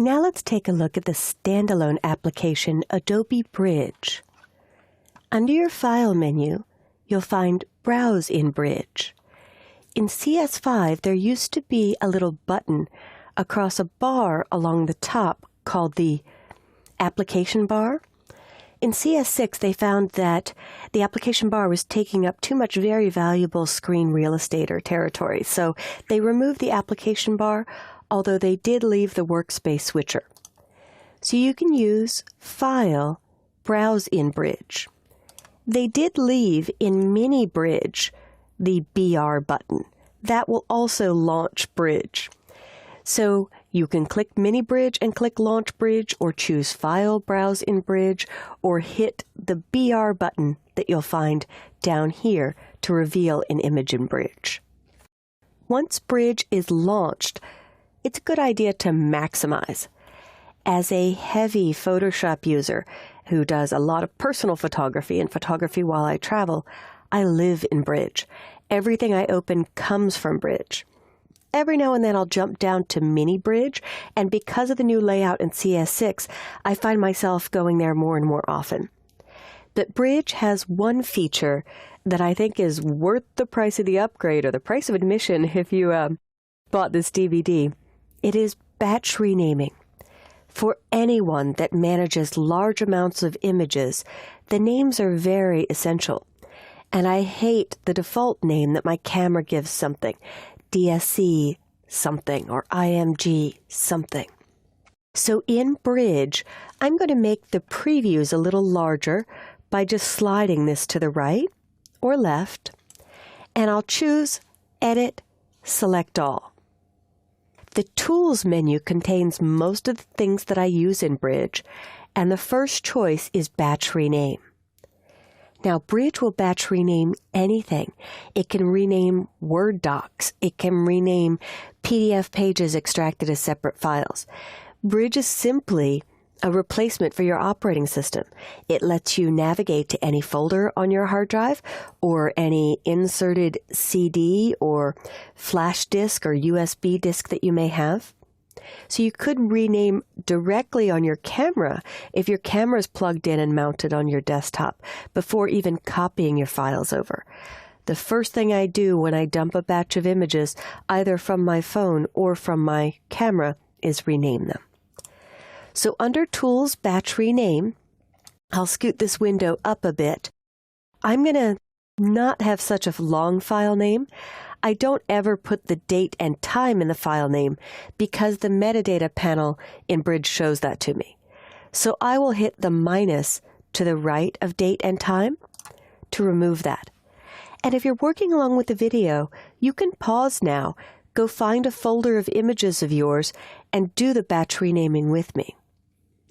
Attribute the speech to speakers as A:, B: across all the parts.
A: Now let's take a look at the standalone application Adobe Bridge. Under your File menu, you'll find Browse in Bridge. In CS5, there used to be a little button across a bar along the top called the Application Bar. In CS6, they found that the application bar was taking up too much very valuable screen real estate or territory, so they removed the application bar, although they did leave the workspace switcher. So you can use File, Browse in Bridge. They did leave in Mini Bridge the BR button. That will also launch Bridge. So you can click Mini Bridge and click Launch Bridge, or choose File, Browse in Bridge, or hit the BR button that you'll find down here to reveal an image in Bridge. Once Bridge is launched, it's a good idea to maximize. As a heavy Photoshop user who does a lot of personal photography and photography while I travel, I live in Bridge. Everything I open comes from Bridge. Every now and then I'll jump down to Mini Bridge, and because of the new layout in CS6, I find myself going there more and more often. But Bridge has one feature that I think is worth the price of the upgrade, or the price of admission if you bought this DVD. It is batch renaming. For anyone that manages large amounts of images, the names are very essential. And I hate the default name that my camera gives something. DSC something, or IMG something. So in Bridge, I'm going to make the previews a little larger by just sliding this to the right or left, and I'll choose Edit, Select All. The Tools menu contains most of the things that I use in Bridge, and the first choice is Batch Rename. Now, Bridge will batch rename anything. It can rename Word docs. It can rename PDF pages extracted as separate files. Bridge is simply a replacement for your operating system. It lets you navigate to any folder on your hard drive, or any inserted CD or flash disk or USB disk that you may have. So you could rename directly on your camera if your camera is plugged in and mounted on your desktop before even copying your files over. The first thing I do when I dump a batch of images, either from my phone or from my camera, is rename them. So under Tools, Batch Rename, I'll scoot this window up a bit. I'm going to not have such a long file name. I don't ever put the date and time in the file name because the metadata panel in Bridge shows that to me. So I will hit the minus to the right of date and time to remove that. And if you're working along with the video, you can pause now, go find a folder of images of yours, and do the batch renaming with me.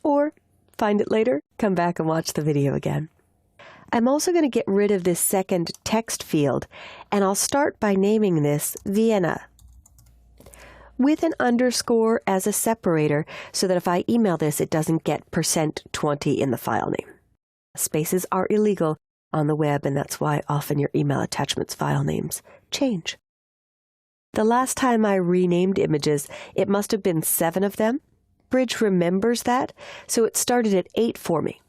A: Or find it later, come back and watch the video again. I'm also going to get rid of this second text field, and I'll start by naming this Vienna with an underscore as a separator so that if I email this, it doesn't get %20 in the file name. Spaces are illegal on the web, and that's why often your email attachments file names change. The last time I renamed images, it must have been 7 of them. Bridge remembers that, so it started at 8 for me.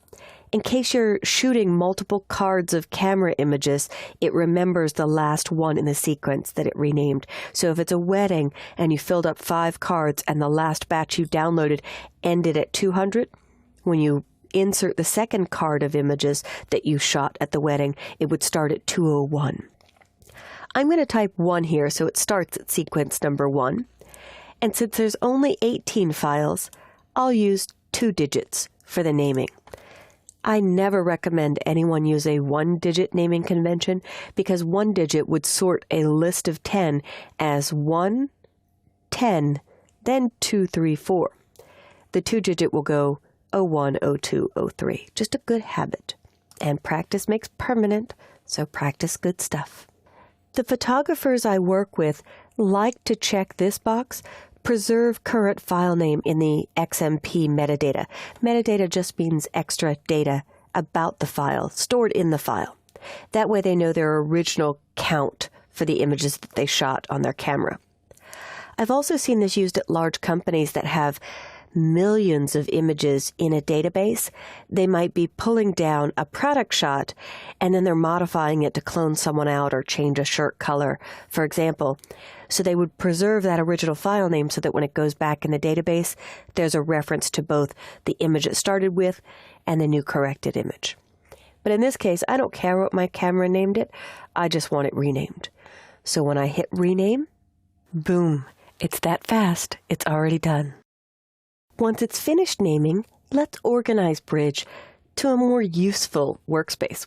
A: In case you're shooting multiple cards of camera images, it remembers the last one in the sequence that it renamed. So if it's a wedding and you filled up 5 cards and the last batch you downloaded ended at 200, when you insert the second card of images that you shot at the wedding, it would start at 201. I'm going to type 1 here, so it starts at sequence number 1. And since there's only 18 files, I'll use 2 digits for the naming. I never recommend anyone use a 1-digit naming convention because 1 digit would sort a list of 10 as 1, 10, then 2, 3, 4. The 2-digit will go 01, 02, 03. Just a good habit. And practice makes permanent, so practice good stuff. The photographers I work with like to check this box, Preserve current file name in the XMP metadata. Metadata just means extra data about the file, stored in the file. That way they know their original count for the images that they shot on their camera. I've also seen this used at large companies that have millions of images in a database, they might be pulling down a product shot and then they're modifying it to clone someone out or change a shirt color, for example. So they would preserve that original file name so that when it goes back in the database, there's a reference to both the image it started with and the new corrected image. But in this case, I don't care what my camera named it. I just want it renamed. So when I hit rename, boom, it's that fast. It's already done. Once it's finished naming, let's organize Bridge to a more useful workspace,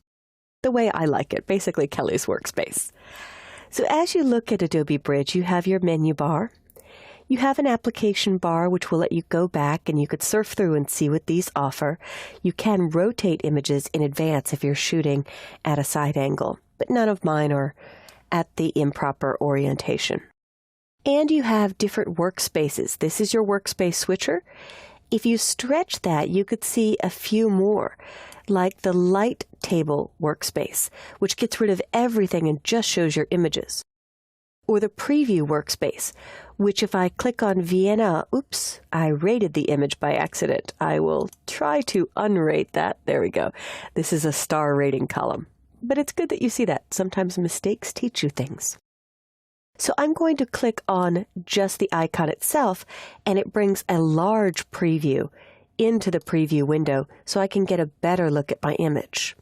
A: the way I like it, basically Kelly's workspace. So as you look at Adobe Bridge, you have your menu bar. You have an application bar which will let you go back and you could surf through and see what these offer. You can rotate images in advance if you're shooting at a side angle, but none of mine are at the improper orientation. And you have different workspaces. This is your workspace switcher. If you stretch that, you could see a few more, like the light table workspace, which gets rid of everything and just shows your images. Or the preview workspace, which if I click on Vienna, oops, I rated the image by accident. I will try to unrate that. There we go. This is a star rating column. But it's good that you see that. Sometimes mistakes teach you things. So I'm going to click on just the icon itself, and it brings a large preview into the preview window so I can get a better look at my image.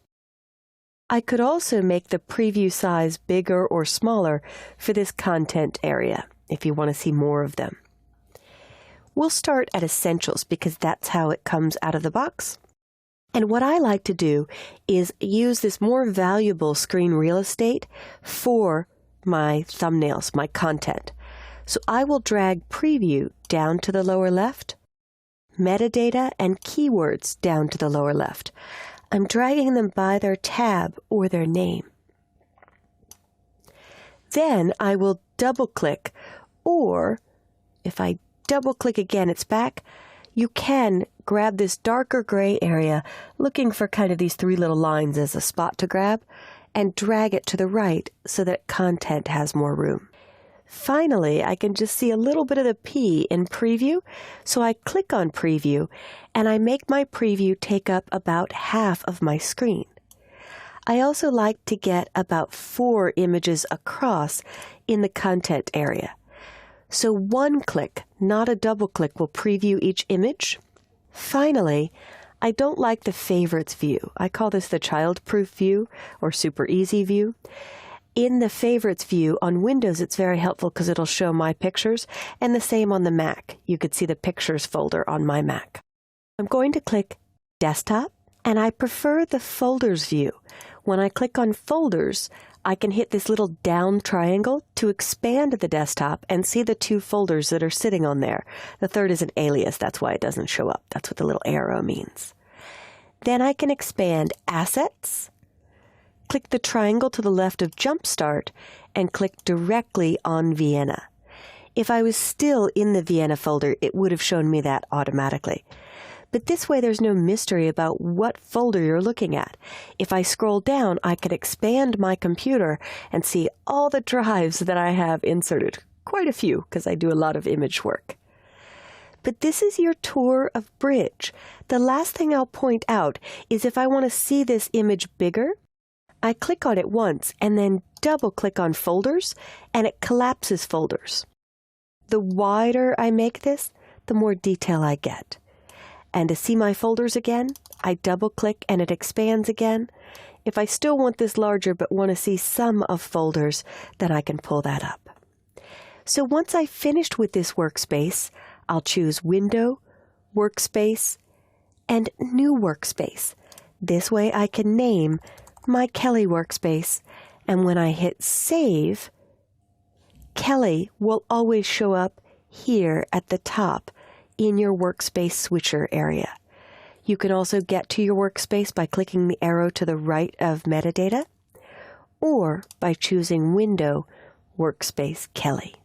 A: I could also make the preview size bigger or smaller for this content area if you want to see more of them. We'll start at Essentials because that's how it comes out of the box. And what I like to do is use this more valuable screen real estate for my thumbnails, my content. So I will drag Preview down to the lower left, Metadata and Keywords down to the lower left. I'm dragging them by their tab or their name. Then I will double-click, or if I double-click again, it's back. You can grab this darker gray area, looking for kind of these three little lines as a spot to grab, and drag it to the right so that content has more room. Finally, I can just see a little bit of the P in Preview, so I click on Preview, and I make my preview take up about half of my screen. I also like to get about 4 images across in the content area. So one click, not a double click, will preview each image. Finally, I don't like the favorites view. I call this the child-proof view or super easy view. In the favorites view on Windows, it's very helpful because it'll show my pictures, and the same on the Mac. You could see the pictures folder on my Mac. I'm going to click Desktop, and I prefer the folders view. When I click on folders, I can hit this little down triangle to expand the desktop and see the 2 folders that are sitting on there. The third is an alias, that's why it doesn't show up. That's what the little arrow means. Then I can expand Assets, click the triangle to the left of Jumpstart, and click directly on Vienna. If I was still in the Vienna folder, it would have shown me that automatically. But this way there's no mystery about what folder you're looking at. If I scroll down, I can expand my computer and see all the drives that I have inserted. Quite a few, because I do a lot of image work. But this is your tour of Bridge. The last thing I'll point out is if I want to see this image bigger, I click on it once and then double-click on Folders, and it collapses folders. The wider I make this, the more detail I get. And to see my folders again, I double-click and it expands again. If I still want this larger but want to see some of folders, then I can pull that up. So once I've finished with this workspace, I'll choose Window, Workspace, and New Workspace. This way I can name my Kelly workspace, and when I hit Save, Kelly will always show up here at the top in your workspace switcher area. You can also get to your workspace by clicking the arrow to the right of Metadata, or by choosing Window, Workspace, Kelly.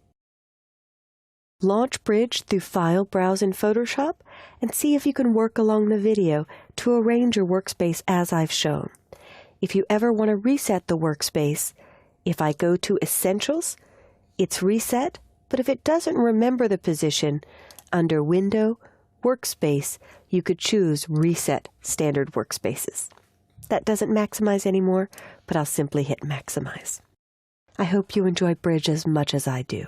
A: Launch Bridge through File, Browse in Photoshop, and see if you can work along the video to arrange your workspace as I've shown. If you ever want to reset the workspace, if I go to Essentials, it's reset, but if it doesn't remember the position, under Window, Workspace, you could choose Reset Standard Workspaces. That doesn't maximize anymore, but I'll simply hit Maximize. I hope you enjoy Bridge as much as I do.